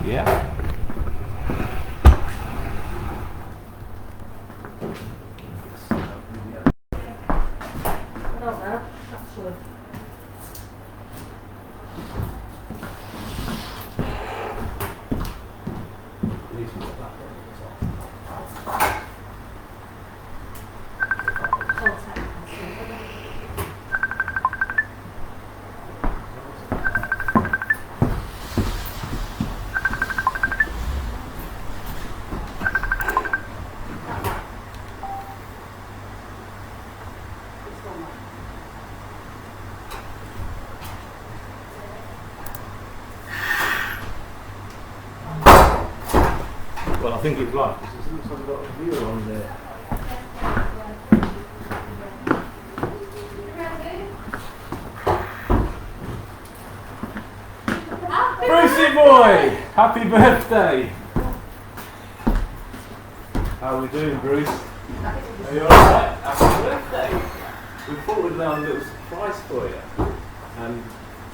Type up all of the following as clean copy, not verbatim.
Yeah. Well, I think it's right, because it looks like I've got a viewer on there. Brucey boy! Happy birthday! How are we doing, Bruce? Are you alright? Happy birthday! We thought we'd have a little surprise for you. And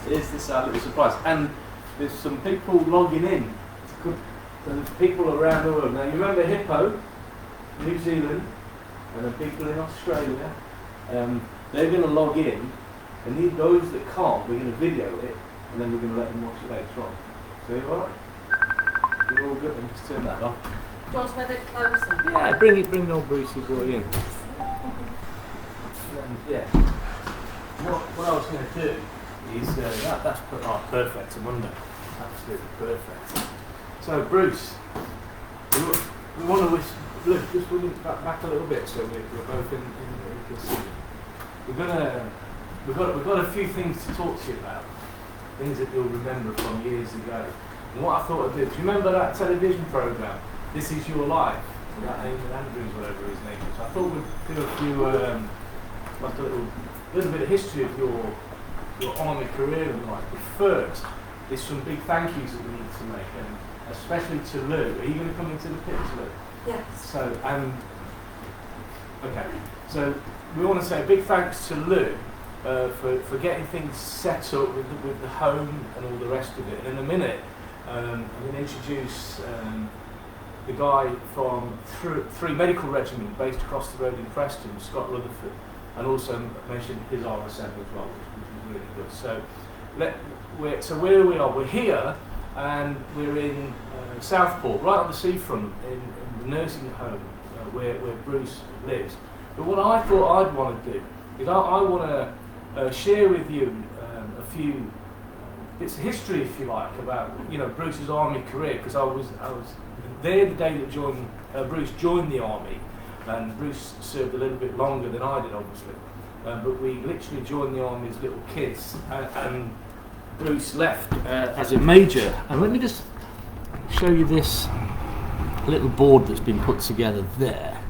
here's this little surprise. And there's some people logging in. There's people around the world. Now you remember Hippo, New Zealand, and the people in Australia. They're going to log in, and those that can't, we're going to video it, and then we're going to let them watch it later on. So you alright? You're all good. Then just turn that off. Do you want to wear it closer? Yeah, bring old Brucey boy in. And yeah. What I was going to do is that's perfect. A Monday, absolutely perfect. So Bruce, we want to look just back a little bit so we're both in consideration. We've got a few things to talk to you about, things that you'll remember from years ago. And what I thought I'd do, do you remember that television programme, This Is Your Life? That Eamon Andrews, whatever his name is. I thought we'd do a few, like a little bit of history of your army career and life. But first, there's some big thank yous that we need to make. And especially to Lou. Are you going to come into the picture, Lou? Yes. So, okay. So, we want to say a big thanks to Lou for getting things set up with the home and all the rest of it. And in a minute, I'm going to introduce the guy from 3 Medical Regiment based across the road in Preston, Scott Rutherford, and also mention his RSM as well, which is really good. So, where we are, we're here. And we're in Southport, right on the seafront, in the nursing home where Bruce lives. But what I thought I'd want to do is I want to share with you a few bits of history, if you like, about Bruce's army career, because I was there the day that Bruce joined the army, and Bruce served a little bit longer than I did, obviously. But we literally joined the army as little kids, and Bruce left as a major. And let me just show you this little board that's been put together there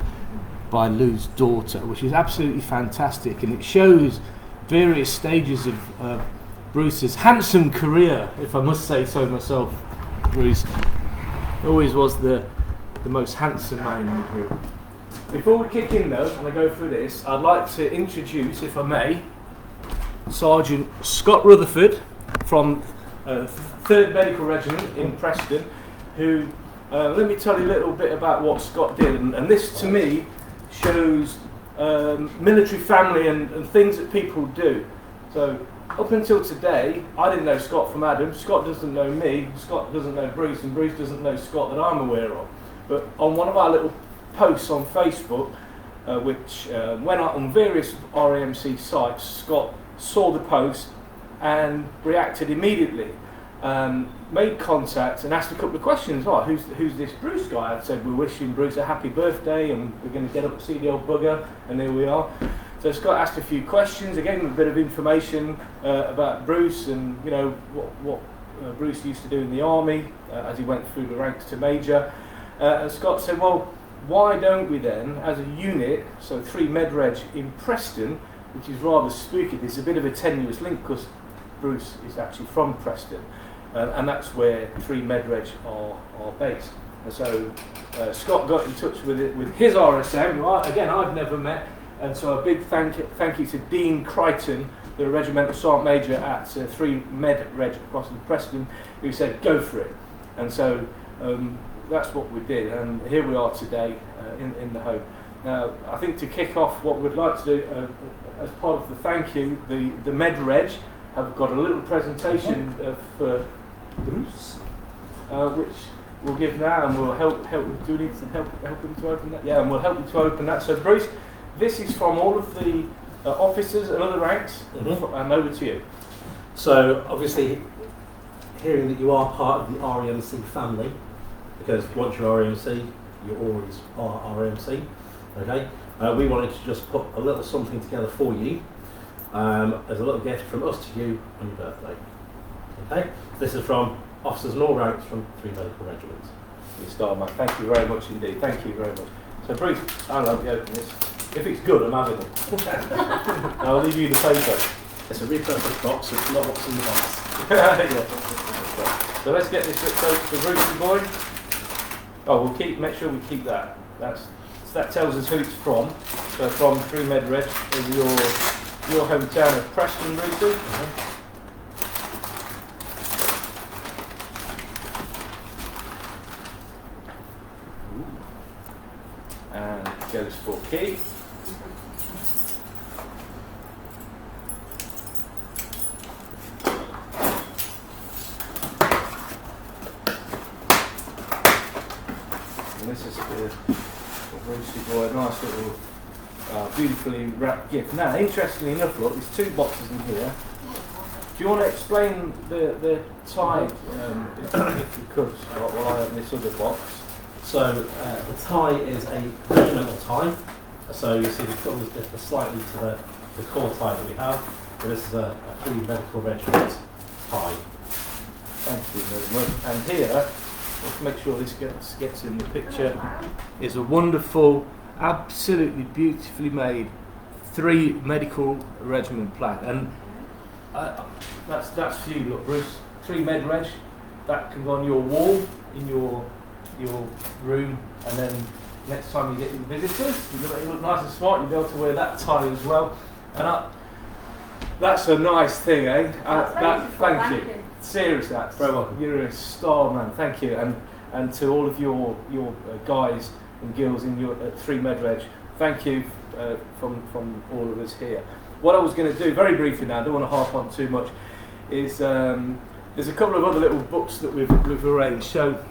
by Lou's daughter, which is absolutely fantastic, and it shows various stages of Bruce's handsome career, if I must say so myself. Bruce always was the most handsome man in the group. Before we kick in though, and I go through this, I'd like to introduce, if I may, Sgt Scott Rutherford from 3rd Medical Regiment in Preston, who, let me tell you a little bit about what Scott did, and this to me shows military family and things that people do. So up until today, I didn't know Scott from Adam, Scott doesn't know me, Scott doesn't know Bruce, and Bruce doesn't know Scott that I'm aware of. But on one of our little posts on Facebook, which went out on various RAMC sites, Scott saw the post and reacted immediately, made contact and asked a couple of questions. Oh, who's this Bruce guy? I said we're wishing Bruce a happy birthday and we're going to get up and see the old bugger, and here we are. So Scott asked a few questions, again a bit of information about Bruce and what Bruce used to do in the army as he went through the ranks to major. And Scott said, well, why don't we then, as a unit, so 3 Med Reg in Preston, which is rather spooky, there's a bit of a tenuous link because Bruce is actually from Preston, and that's where 3 Med Reg are based. And so Scott got in touch with his RSM, who again I've never met, and so a big thank you to Dean Crighton, the Regimental Sergeant Major at 3 Med Reg across in Preston, who said go for it. And so that's what we did, and here we are today in the home. Now, I think to kick off, what we'd like to do as part of the thank you, the Med Regt have got a little presentation for Bruce, which we'll give now, and we'll help. Do we need some help him to open that? Yeah, and we'll help you to open that. So, Bruce, this is from all of the officers and other ranks, and over to you. So, obviously, hearing that you are part of the RAMC family, because once you're RAMC, you always are RAMC. Okay, we wanted to just put a little something together for you as a little gift from us to you on your birthday. Okay, this is from officers in all ranks from 3 medical regiments. You start, mate. Thank you very much indeed. Thank you very much. So, Bruce, I'll help you open this. If it's good, I'm having it. I'll leave you the paper. It's a repurposed box, so it's not what's in the box. Yeah. So let's get this open for Brucey boy. Oh, make sure we keep that. That tells us who it's from. So from 3 Med Reg, in your hometown of Preston, Brucey. And it goes for key. And this is for Brucey boy, a nice little beautifully wrapped gift. Now, interestingly enough, look, there's 2 boxes in here. Do you want to explain the tie, if you could, while I open this other box? So the tie is a regimental tie. So you see the colours differ slightly to the core tie that we have. But this is a 3 medical regiment tie. Thank you very much. And here, let's make sure this gets in the picture, is a wonderful, absolutely beautifully made 3 medical regiment plaque. And that's for you, look, Bruce. 3 Med Reg. That can go on your wall in your room, and then next time you get your visitors, you look nice and smart, you'll be able to wear that tie as well. And that's a nice thing, eh? Thank you. Seriously, that's very welcome. You're a star, man. Thank you, and to all of your guys and girls in your 3 Med Reg, thank you from all of us here. What I was going to do very briefly now, I don't want to harp on too much, is there's a couple of other little books that we've arranged. So.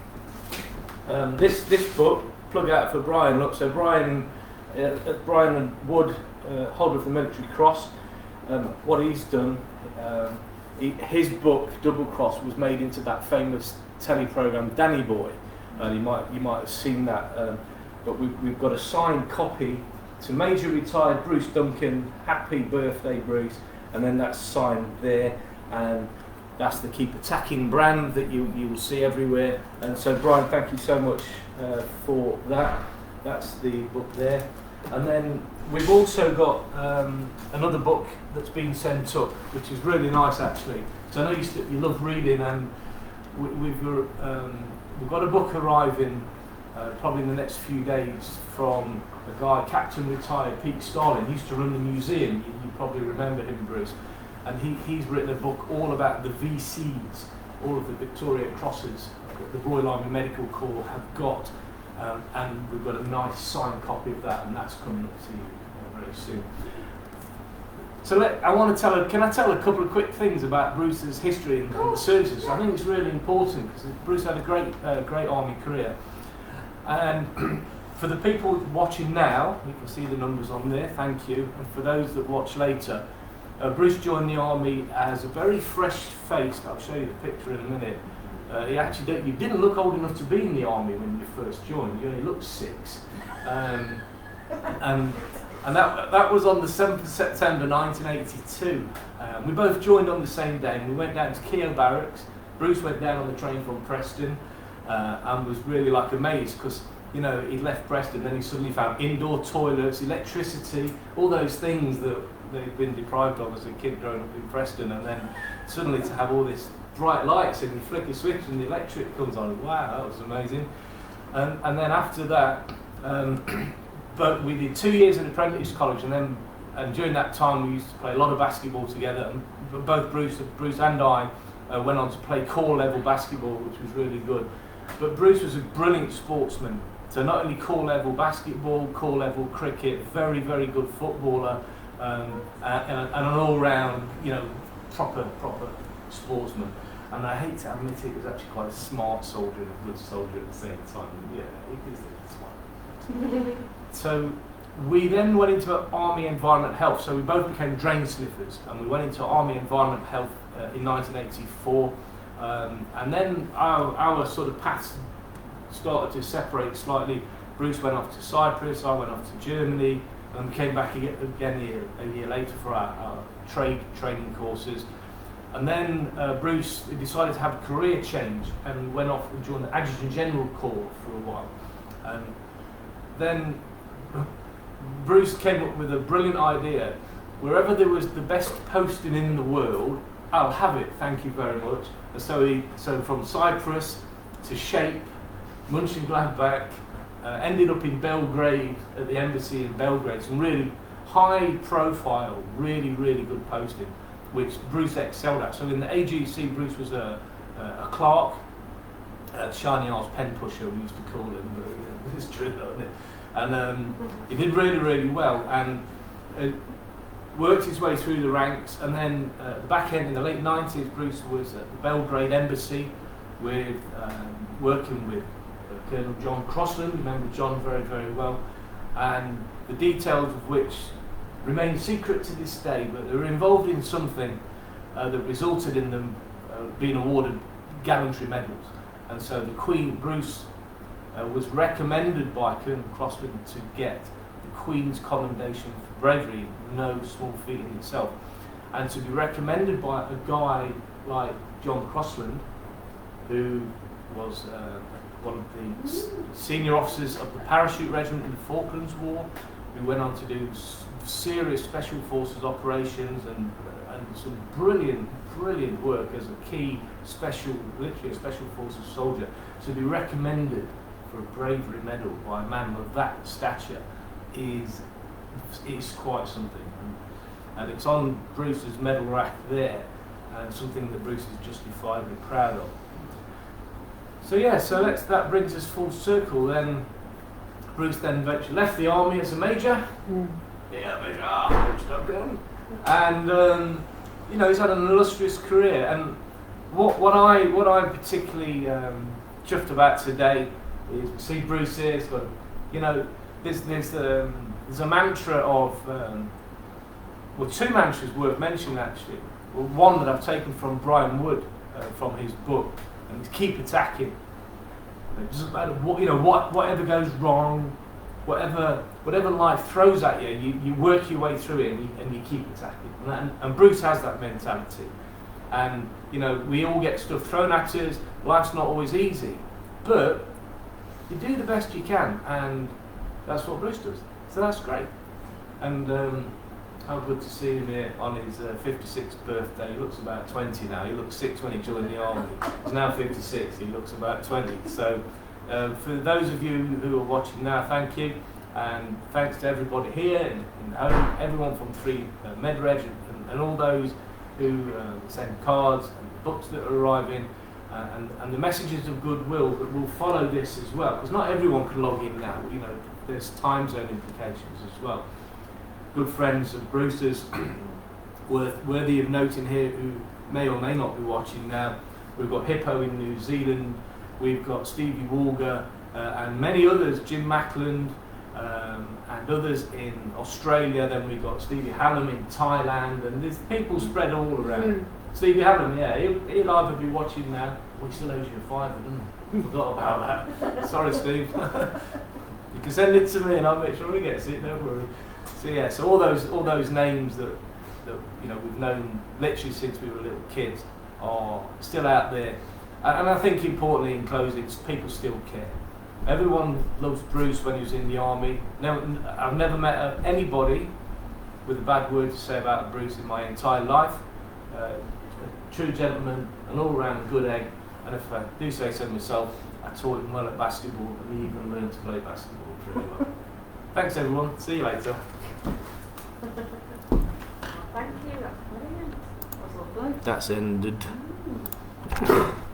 This book, plug out for Brian. Look, so Brian and Wood, holder of the Military Cross. What he's done, his book Double Cross was made into that famous telly program Danny Boy. You might have seen that. But we've got a signed copy to Major Retired Bruce Duncan. Happy birthday, Bruce! And then that's signed there, and that's the Keep Attacking brand that you will see everywhere. And so, Brian, thank you so much for that. That's the book there. And then we've also got another book that's been sent up, which is really nice, actually. So I know you love reading, and we've got a book arriving probably in the next few days from a guy, Captain Retired Pete Starling. He used to run the museum. You probably remember him, Bruce. And he's written a book all about the VCs, all of the Victoria Crosses that the Royal Army Medical Corps have got, and we've got a nice signed copy of that, and that's coming up to you very soon. So can I tell a couple of quick things about Bruce's history and the services? I think it's really important because Bruce had a great army career, and for the people watching now, you can see the numbers on there. Thank you, and for those that watch later. Bruce joined the army as a very fresh-faced. I'll show you the picture in a minute. You didn't look old enough to be in the army when you first joined. You only looked 6, and that was on the 7th of September 1982. We both joined on the same day, and we went down to Keogh Barracks. Bruce went down on the train from Preston, and was really like amazed because he'd left Preston, then he suddenly found indoor toilets, electricity, all those things that they've been deprived of as a kid growing up in Preston, and then suddenly to have all this bright lights and you flick a switch and the electric comes on. Wow, that was amazing. And then after that, but we did 2 years in apprentice college, and during that time we used to play a lot of basketball together. And both Bruce and I went on to play core level basketball, which was really good. But Bruce was a brilliant sportsman. So not only core level basketball, core level cricket, very, very good footballer, and an all-round, proper sportsman. And I hate to admit it, he was actually quite a smart soldier and a good soldier at the same time. Yeah, he was smart. So we then went into Army Environment Health. So we both became drain sniffers, and we went into Army Environment Health in 1984. And then our sort of paths started to separate slightly. Bruce went off to Cyprus, I went off to Germany, and we came back again a year later for our training courses. And then Bruce decided to have a career change and went off and joined the Adjutant General Corps for a while. And then Bruce came up with a brilliant idea. Wherever there was the best posting in the world, I'll have it, thank you very much. And so from Cyprus to Shape, Mönchengladbach, ended up in Belgrade at the embassy in Belgrade. Some really high profile, really, really good posting, which Bruce excelled at. So in the AGC, Bruce was a clerk, Shiny Arse pen pusher, we used to call him, but it's true though, isn't it? And he did really, really well, and worked his way through the ranks. And then back end in the late 90s, Bruce was at the Belgrade embassy with working with Colonel John Crossland. Remember John very, very well, and the details of which remain secret to this day, but they were involved in something that resulted in them being awarded gallantry medals. And so the Queen, Bruce, was recommended by Colonel Crossland to get the Queen's Commendation for Bravery, no small feat in itself, and to be recommended by a guy like John Crossland, who was one of the senior officers of the Parachute Regiment in the Falklands War, who went on to do serious Special Forces operations and some brilliant work as a key literally a Special Forces soldier. To be recommended for a bravery medal by a man of that stature is quite something. And it's on Bruce's medal rack there, and something that Bruce is justifiably proud of. So yeah, that brings us full circle. Then Bruce then eventually left the army as a major. Yeah, Major Bruce Duncan. And he's had an illustrious career. And what I'm particularly chuffed about today is, see Bruce here. It's got, there's a mantra of two mantras worth mentioning actually. Well, one that I've taken from Brian Wood from his book, and it's keep attacking. It doesn't matter whatever goes wrong, whatever life throws at you, you work your way through it and you keep attacking. And Bruce has that mentality. And we all get stuff thrown at us. Life's not always easy, but you do the best you can, and that's what Bruce does. So that's great. And how good to see him here on his 56th birthday. He looks about 20 now. He looked 6 when he joined the army. He's now 56. He looks about 20. So for those of you who are watching now, thank you. And thanks to everybody here in home, everyone from Med Regt and all those who send cards and books that are arriving, and the messages of goodwill that will follow this as well. Because not everyone can log in now. There's time zone implications as well. Good friends of Bruce's, worthy of noting here, who may or may not be watching now. We've got Hippo in New Zealand, we've got Stevie Walger, and many others, Jim Mackland, and others in Australia. Then we've got Stevie Hallam in Thailand, and there's people spread all around. Stevie Hallam, yeah, he'll either be watching now, or he still owes you a fiver, doesn't he? Forgot about that. Sorry, Steve. You can send it to me and I'll make sure he gets it, don't worry. So yeah, so all those names that we've known literally since we were little kids are still out there, and I think importantly in closing, people still care. Everyone loves Bruce when he was in the army. I've never met anybody with a bad word to say about Bruce in my entire life. A true gentleman, an all-round good egg, and if I do say so myself, I taught him well at basketball, and he even learned to play basketball pretty well. Thanks everyone, see you later. Thank you, that's brilliant. That was lovely. That's ended. you.